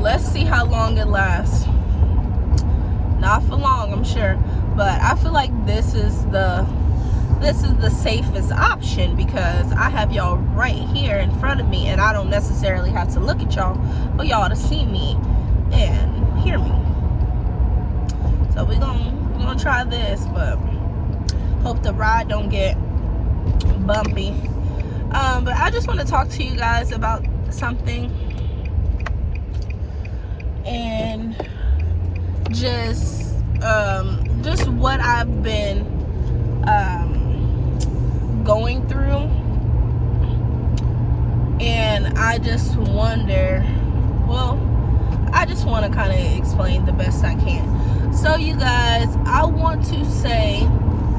let's see how long it lasts. Not for long, I'm sure, but I feel like this is the safest option because I have y'all right here in front of me, and I don't necessarily have to look at y'all for y'all to see me and hear me. So we're gonna try this, but hope the ride don't get bumpy. But I just want to talk to you guys about something, and just what I've been going through, and I just wonder, well, I just want to kind of explain the best I can. So you guys, I want to say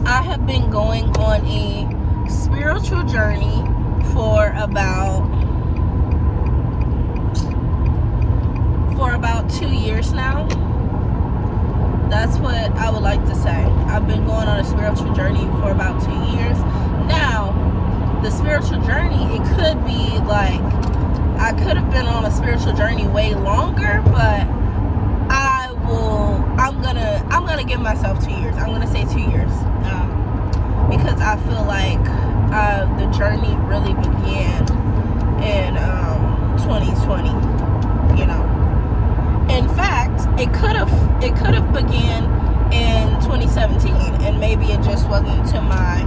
I have been going on a spiritual journey for about 2 years now. That's what I would like to say. I've been going on a spiritual journey for about 2 years. Now, the spiritual journey, it could be like, I could have been on a spiritual journey way longer, but I'm gonna give myself 2 years. I'm gonna say 2 years. Because I feel like the journey really began in 2020, you know. In fact, it could have began in 2017, and maybe it just wasn't to my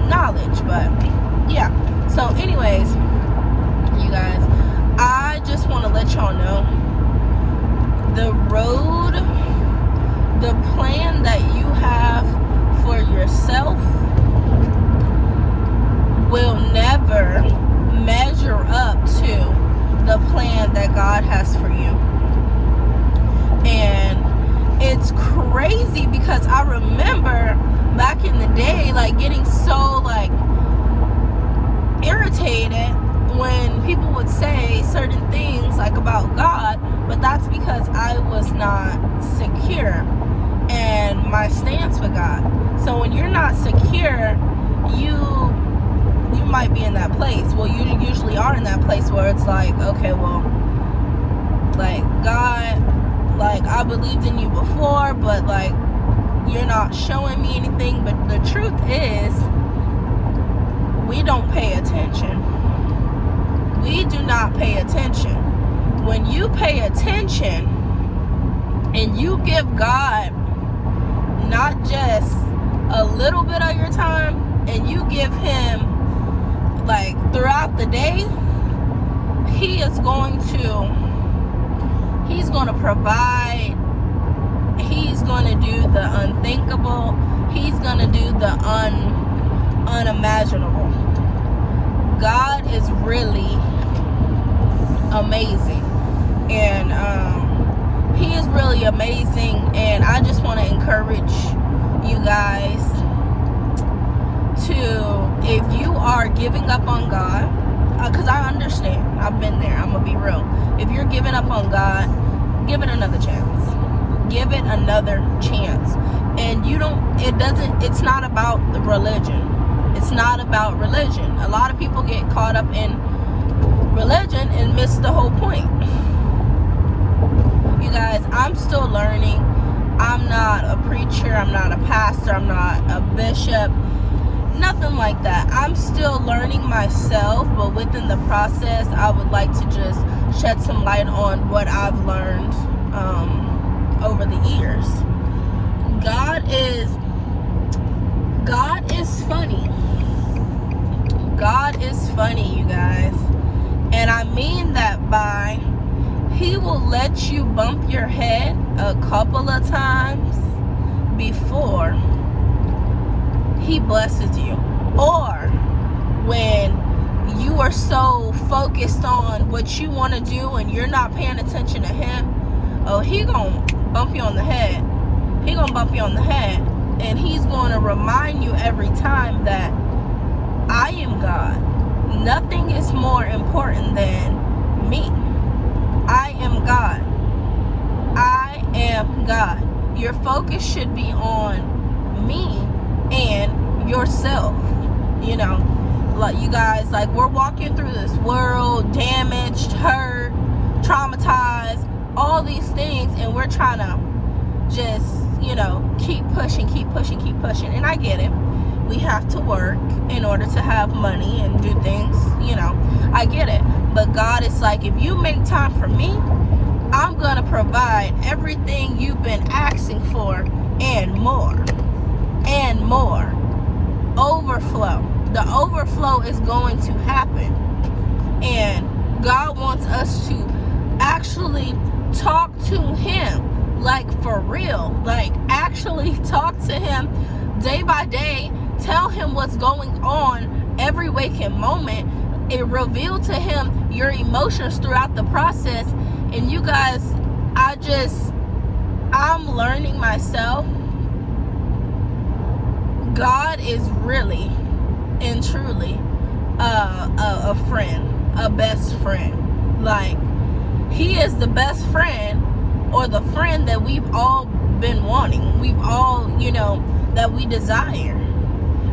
knowledge. But yeah. So, anyways, you guys, I just want to let y'all know the road, the plan that you have for yourself will never measure up to the plan that God has for you. And it's crazy because I remember back in the day, like, getting so like irritated when people would say certain things like about God, but that's because I was not secure in my stance with God. So when you're not secure, you might be in that place. Well, you usually are in that place where it's like, okay, well, like, God, like, I believed in you before, but like, you're not showing me anything. But the truth is, we don't pay attention. We do not pay attention. When you pay attention and you give God not just a little bit of your time, and you give him like throughout the day, he's going to provide. He's going to do the unthinkable. He's going to do the unimaginable. God is really amazing, and he is really amazing. And I just want to encourage you guys to, if you are giving up on God, because I understand, I've been there, I'm gonna be real. If you're giving up on God, give it another chance. Give it another chance. And it's not about the religion. It's not about religion. A lot of people get caught up in religion and miss the whole point. You guys, I'm still learning. I'm not a preacher, I'm not a pastor, I'm not a bishop, nothing like that. I'm still learning myself, but within the process, I would like to just shed some light on what I've learned over the years. God is funny. God is funny, you guys. And I mean that by, he will let you bump your head a couple of times before he blesses you. Or when you are so focused on what you want to do and you're not paying attention to him, oh, he gonna bump you on the head. He gonna bump you on the head. And he's going to remind you every time that I am God. Nothing is more important than me. I am God. I am God. Your focus should be on me and yourself. You know, like, you guys, like, we're walking through this world damaged, hurt, traumatized, all these things, and we're trying to just, keep pushing. And I get it. We have to work in order to have money and do things, I get it. But God is like, if you make time for me, I'm going to provide everything you've been asking for and more. And more. Overflow. The overflow is going to happen. And God wants us to actually talk to Him, like for real. Like actually talk to Him day by day. Tell Him what's going on every waking moment. It reveal to Him your emotions throughout the process. And you guys, I'm learning myself. God is really and truly a friend, a best friend. Like, He is the best friend, or the friend that we've all been wanting. We've all, that we desire.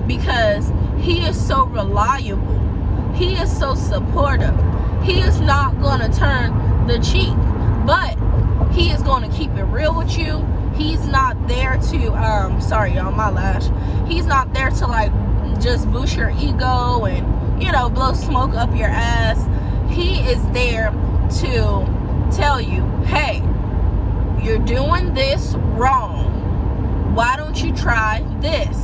Because He is so reliable. He is so supportive. He is not going to turn the cheek, but He is going to keep it real with you. He's not there to, sorry y'all, my lash. He's not there to like just boost your ego and, blow smoke up your ass. He is there to tell you, hey, you're doing this wrong. Why don't you try this?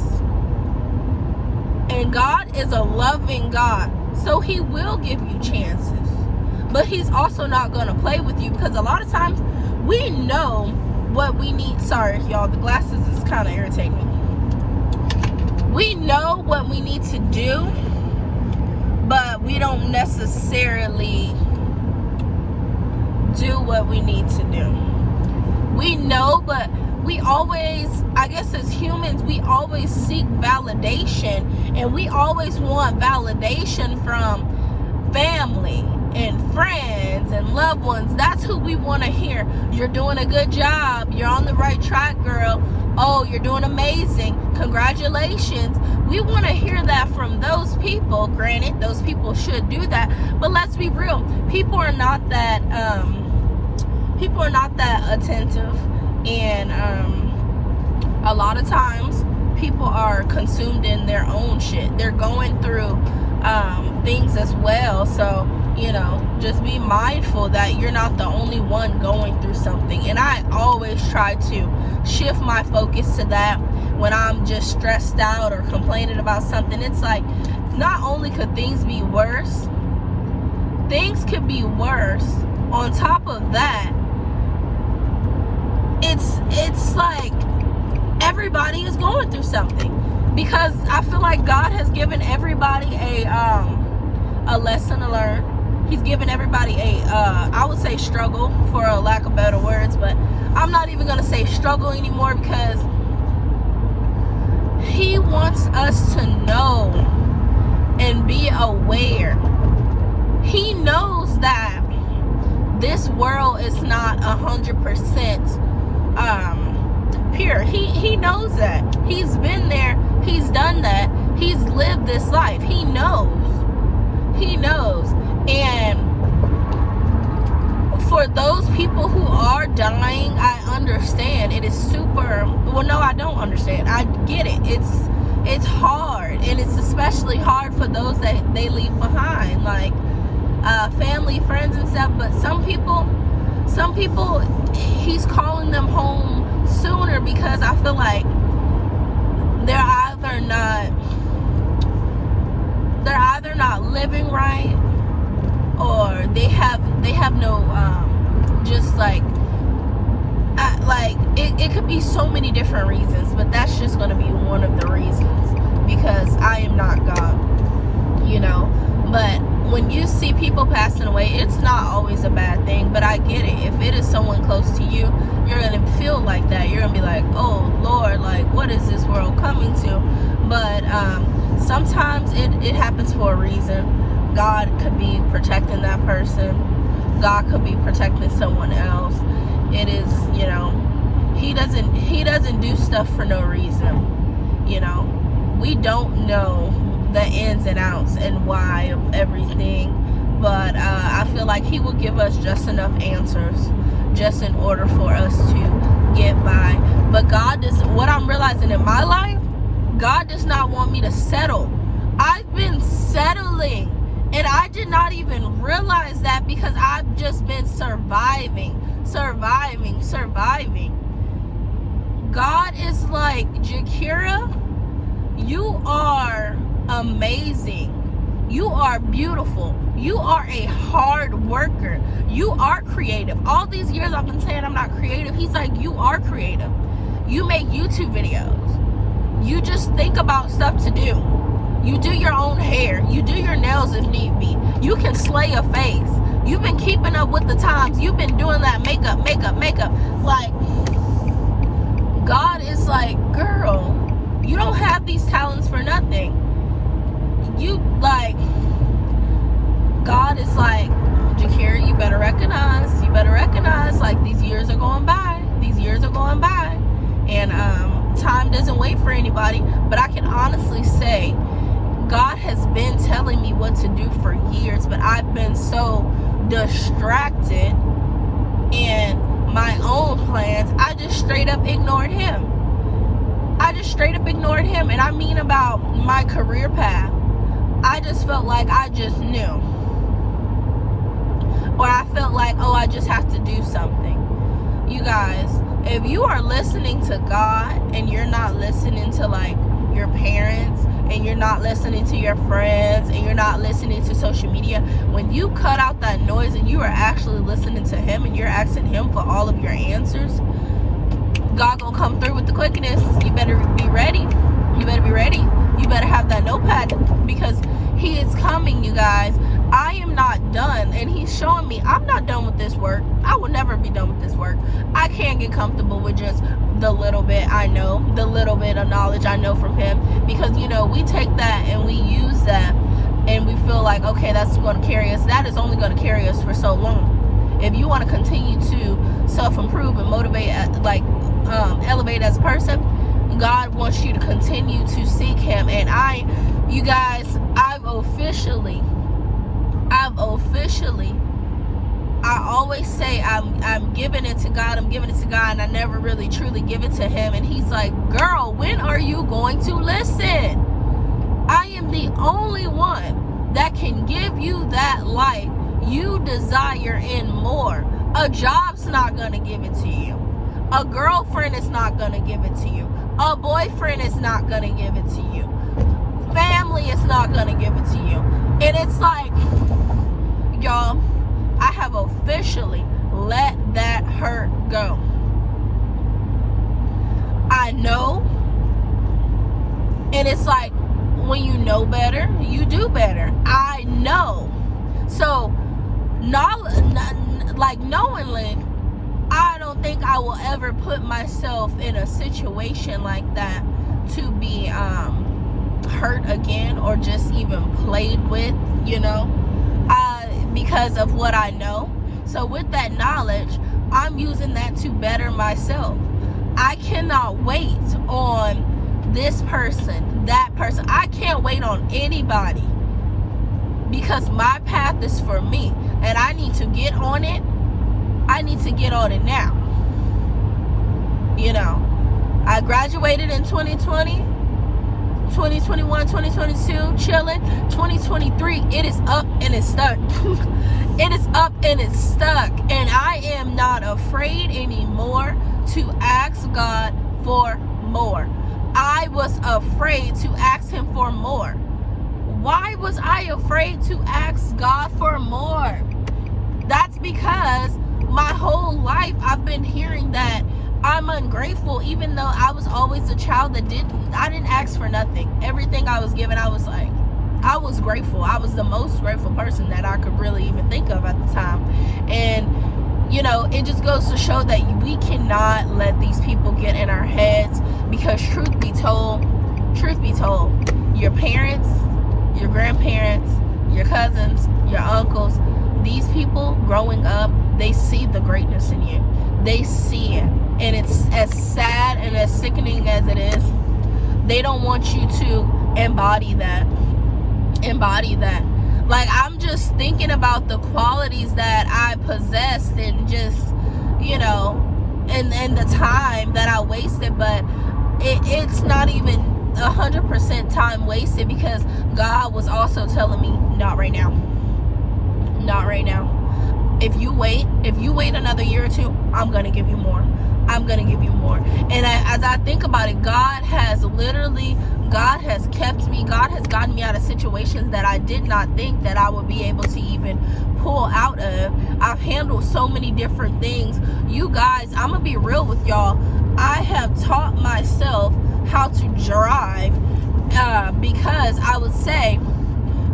And God is a loving God, so He will give you chances. But He's also not going to play with you, because a lot of times we know what we need. Sorry, y'all, the glasses is kind of irritating me. We know what we need to do, but we don't necessarily do what we need to do. We know, but we always, I guess as humans, we always seek validation, and we always want validation from family and friends and loved ones. That's who we want to hear. You're doing a good job. You're on the right track, girl. Oh, you're doing amazing. Congratulations. We want to hear that from those people. Granted, those people should do that, but let's be real. People are not that attentive, and a lot of times people are consumed in their own shit. They're going through things as well. So, just be mindful that you're not the only one going through something. And I always try to shift my focus to that when I'm just stressed out or complaining about something. It's like, not only could things be worse, things could be worse. On top of that, it's like everybody is going through something, because I feel like God has given everybody a lesson to learn. He's given everybody I would say struggle, for a lack of better words, but I'm not even gonna say struggle anymore, because He wants us to know and be aware. He knows that this world is not 100% pure. He knows that. He's been there. He's done that. He's lived this life. He knows. And for those people who are dying, I understand. It is super, well, no, I don't understand. I get it. It's hard, and it's especially hard for those that they leave behind, like family, friends, and stuff. But some people, He's calling them home sooner, because I feel like they're either not living right, or they have no just like it could be so many different reasons, but that's just going to be one of the reasons, because I am not God, but when you see people passing away, it's not always a bad thing. But I get it. If it is someone close to you, you're going to feel like that. You're going to be like, oh Lord, like, what is this world coming to? But sometimes it happens for a reason. God could be protecting that person. God could be protecting someone else. It is, He doesn't do stuff for no reason. We don't know the ins and outs and why of everything, but I feel like He will give us just enough answers just in order for us to get by. But God does, what I'm realizing in my life, God does not want me to settle. I've been settling, and I did not even realize that because I've just been surviving. God is like, Jakira, you are amazing. You are beautiful. You are a hard worker. You are creative. All these years I've been saying I'm not creative. He's like, you are creative. You make YouTube videos. You just think about stuff to do. You do your own hair. You do your nails if need be. You can slay a face. You've been keeping up with the times. You've been doing that makeup. Like, God is like, girl, you don't have these talents for nothing. You, like, God is like, Jakira, you better recognize, like, these years are going by. And time doesn't wait for anybody. But I can honestly say, God has been telling me what to do for years, but I've been so distracted in my own plans. I just straight up ignored him. And I mean about my career path. I just felt like I just knew. Or I felt like, oh, I just have to do something. You guys, if you are listening to God and you're not listening to, like, your parents, and you're not listening to your friends, and you're not listening to social media, when you cut out that noise and you are actually listening to him and you're asking him for all of your answers, God gonna come through with the quickness. You better be ready. You better have that notepad, because he is coming, you guys. I am not done, and he's showing me I'm not done with this work. I will never be done with this work. I can't get comfortable with just the little bit I know, the little bit of knowledge I know from him, because, you know, we take that and we use that and we feel like, okay, that's going to carry us. That is only going to carry us for so long. If you want to continue to self-improve and motivate, elevate as a person, God wants you to continue to seek him. And you guys, I've officially, I always say I'm giving it to God, and I never really truly give it to him. And he's like, girl, when are you going to listen? I am the only one that can give you that life you desire and more. A job's not gonna give it to you. A girlfriend is not gonna give it to you. A boyfriend is not gonna give it to you. Family is not gonna give it to you. And it's like, y'all, I have officially let that hurt go. I know. And it's like, when you know better, you do better. I know. So, knowingly, I don't think I will ever put myself in a situation like that to be hurt again, or just even played with, you know, because of what I know. So with that knowledge, I'm using that to better myself. I cannot wait on this person, that person. I can't wait on anybody, because my path is for me, and I need to get on it. I need to get on it now. You know, I graduated in 2020, 2021, 2022, chilling. 2023, it is up and it's stuck. It is up and it's stuck. And I am not afraid anymore to ask God for more. I was afraid to ask him for more. Why was I afraid to ask God for more? That's because my whole life I've been hearing that I'm ungrateful, even though I was always a child that I didn't ask for nothing. Everything I was given, I was grateful. I was the most grateful person that I could really even think of at the time. And, you know, it just goes to show that we cannot let these people get in our heads, because truth be told, your parents, your grandparents, your cousins, your uncles, these people growing up, they see the greatness in you. They see it. And it's as sad and as sickening as it is, they don't want you to embody that. Like, I'm just thinking about the qualities that I possessed, and just, you know, and the time that I wasted, but it's not even 100% time wasted, because God was also telling me, not right now, not right now. If you wait another year or two, I'm gonna give you more. I'm gonna give you more. And as I think about it, God has kept me. God has gotten me out of situations that I did not think that I would be able to even pull out of. I've handled so many different things. You guys, I'm gonna be real with y'all. I have taught myself how to drive, because I would say,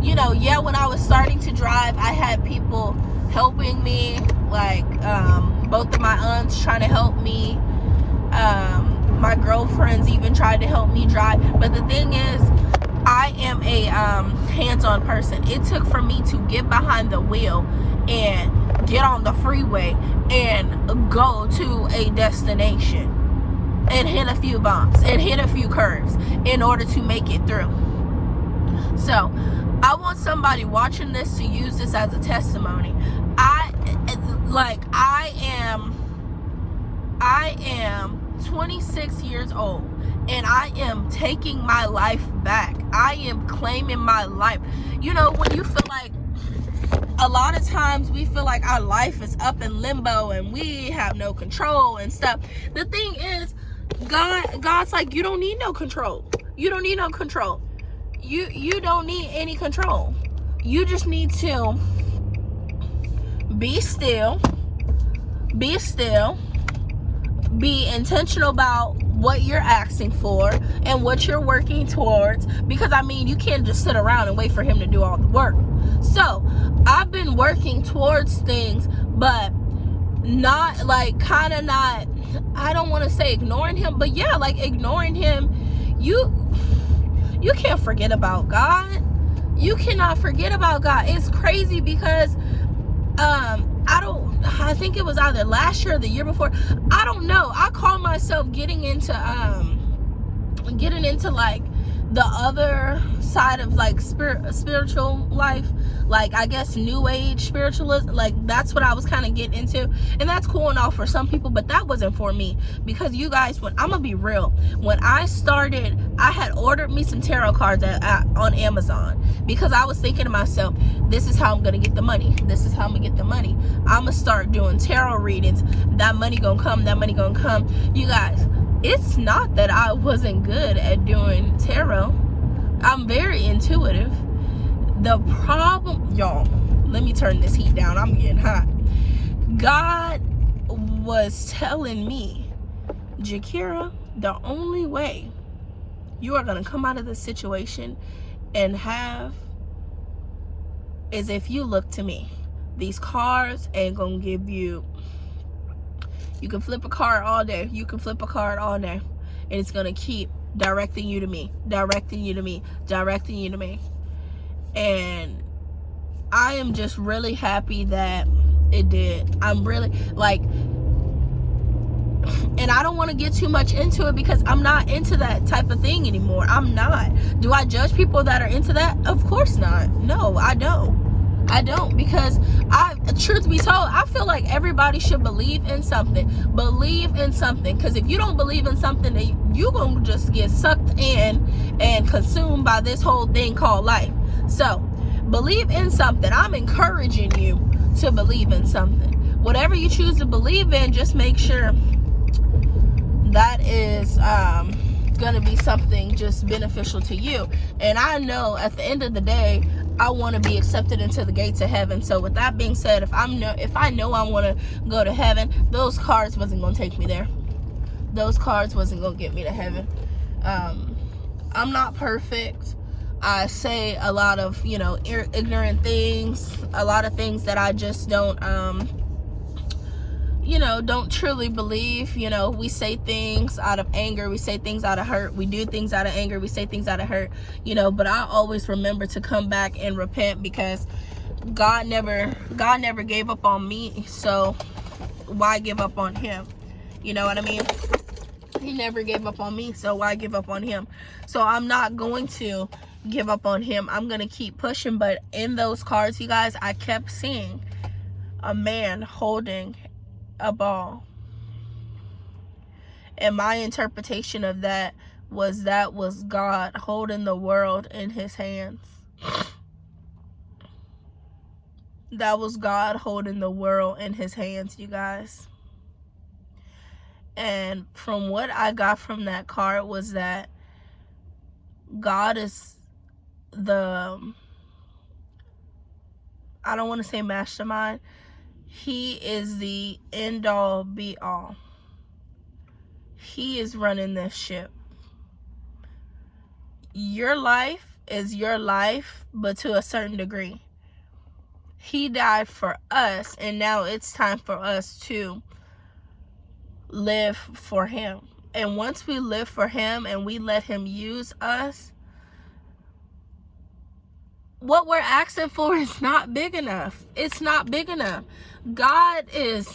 you know, yeah, when I was starting to drive, I had people helping me, like both of my aunts trying to help me, my girlfriends even tried to help me drive. But the thing is, I am a hands-on person. It took for me to get behind the wheel and get on the freeway and go to a destination and hit a few bumps and hit a few curves in order to make it through. So I want somebody watching this to use this as a testimony. I am 26 years old, and I am taking my life back. I am claiming my life. You know, when you feel like, a lot of times we feel like our life is up in limbo and we have no control and stuff. The thing is, God's like, you don't need no control. You don't need no control. You don't need any control. You just need to be still, be intentional about what you're asking for and what you're working towards, because I mean, you can't just sit around and wait for him to do all the work. So I've been working towards things, but not like, kind of not, I don't want to say ignoring him, but yeah, like ignoring him. You can't forget about God. You cannot forget about God. It's crazy because I think it was either last year or the year before, I don't know, I call myself getting into like the other side of like spiritual life, like I guess new age spiritualism. Like that's what I was kind of getting into, and that's cool and all for some people, but that wasn't for me. Because you guys, when I'm gonna be real, when I started, I had ordered me some tarot cards on Amazon, because I was thinking to myself, this is how I'm gonna get the money. This is how I'm gonna get the money. I'm gonna start doing tarot readings. That money gonna come. That money gonna come. You guys, it's not that I wasn't good at doing tarot. I'm very intuitive. The problem, y'all, let me turn this heat down. I'm getting hot. God was telling me, Jakira, the only way you are going to come out of this situation and have is if you look to me. These cards ain't going to give you. You can flip a card all day. You can flip a card all day. And it's going to keep directing you to me. Directing you to me. Directing you to me. And I am just really happy that it did. I'm really, like, and I don't want to get too much into it because I'm not into that type of thing anymore. I'm not. Do I judge people that are into that? Of course not. No, I don't. Because truth be told, I feel like everybody should believe in something. Believe in something. Because if you don't believe in something, then you're going to just get sucked in and consumed by this whole thing called life. So, believe in something. I'm encouraging you to believe in something. Whatever you choose to believe in, just make sure that is going to be something just beneficial to you. And I know at the end of the day, I want to be accepted into the gates of heaven. So with that being said, if I know I want to go to heaven, those cards wasn't going to take me there. Those cards wasn't going to get me to heaven. I'm not perfect. I say a lot of, ignorant things, a lot of things that I just don't truly believe. We say things out of anger, we say things out of hurt, we do things out of anger, we say things out of hurt, but I always remember to come back and repent, because God never gave up on me, so why give up on him? You know what I mean? He never gave up on me, so why give up on him? So I'm not going to give up on him. I'm going to keep pushing. But in those cards, you guys, I kept seeing a man holding a ball. And my interpretation of that was God holding the world in his hands. That was God holding the world in his hands, you guys. And from what I got from that card was that God is the, I don't want to say mastermind. He is the end all be all. He is running this ship. Your life is your life, but to a certain degree. He died for us, and now it's time for us to live for him. And once we live for him and we let him use us, what we're asking for is not big enough. It's not big enough. God is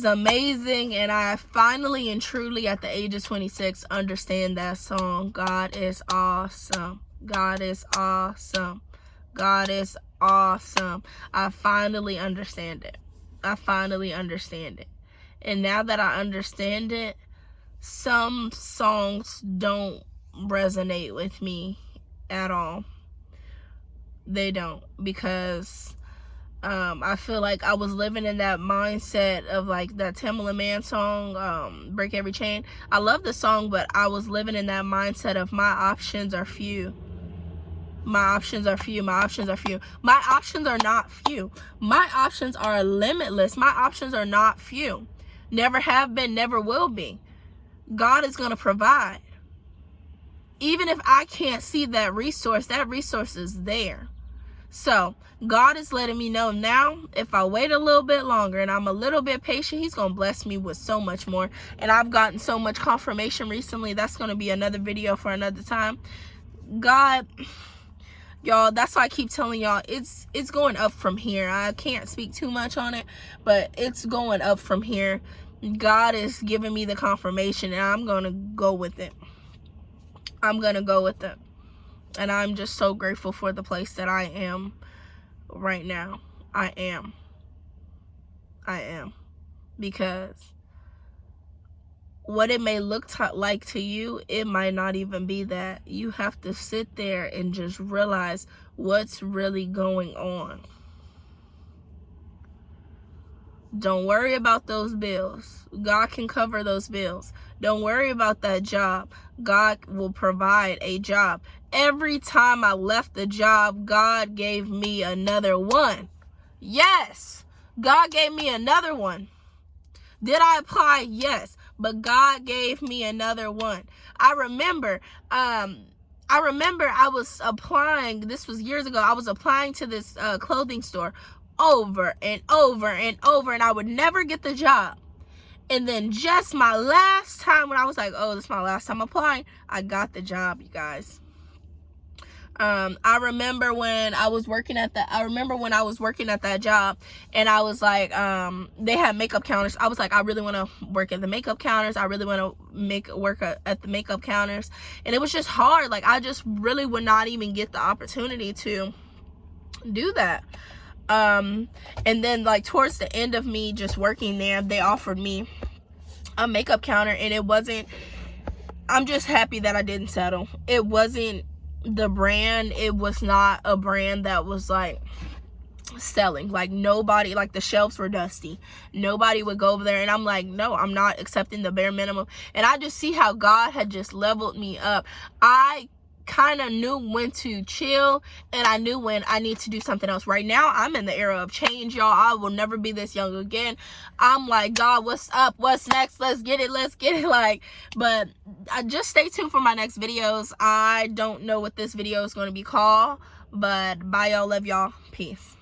amazing, and I finally and truly at the age of 26 understand that song. God is awesome. God is awesome. God is awesome. I finally understand it. I finally understand it. And now that I understand it, some songs don't resonate with me at all. They don't, because I feel like I was living in that mindset of like that Timbaland Man song, Break Every Chain. I love the song, but I was living in that mindset of my options are few. My options are few. My options are few. My options are not few. My options are limitless. My options are not few. Never have been, never will be. God is going to provide. Even if I can't see that resource is there. So God is letting me know now, if I wait a little bit longer and I'm a little bit patient, he's going to bless me with so much more. And I've gotten so much confirmation recently. That's going to be another video for another time. God, y'all, that's why I keep telling y'all, it's going up from here. I can't speak too much on it, but it's going up from here. God is giving me the confirmation, and I'm going to go with it. I'm going to go with it. And I'm just so grateful for the place that I am right now. I am. Because what it may look like to you, it might not even be that. You have to sit there and just realize what's really going on. Don't worry about those bills. God can cover those bills. Don't worry about that job. God will provide a job. Every time I left the job, God gave me another one. Yes, God gave me another one. Did I apply? Yes, but God gave me another one. I remember I was applying, this was years ago, I was applying to this clothing store over and over and over, and I would never get the job. And then just my last time, when I was like, oh, this is my last time applying, I got the job, you guys. I remember when I was working at that job, and I was like, they had makeup counters. I was like, I really want to work at the makeup counters. I really want to work at the makeup counters. And it was just hard. Like, I just really would not even get the opportunity to do that. And then like towards the end of me just working there, they offered me a makeup counter, and it wasn't, I'm just happy that I didn't settle. It wasn't the brand. It was not a brand that was like selling. Like, nobody, like, the shelves were dusty. Nobody would go over there, and I'm like, no, I'm not accepting the bare minimum. And I just see how God had just leveled me up. I kind of knew when to chill, and I knew when I need to do something else. Right now, I'm in the era of change, y'all. I will never be this young again. I'm like, God, what's up? What's next? Let's get it. Like, but just stay tuned for my next videos. I don't know what this video is going to be called, but bye, y'all. Love y'all. Peace.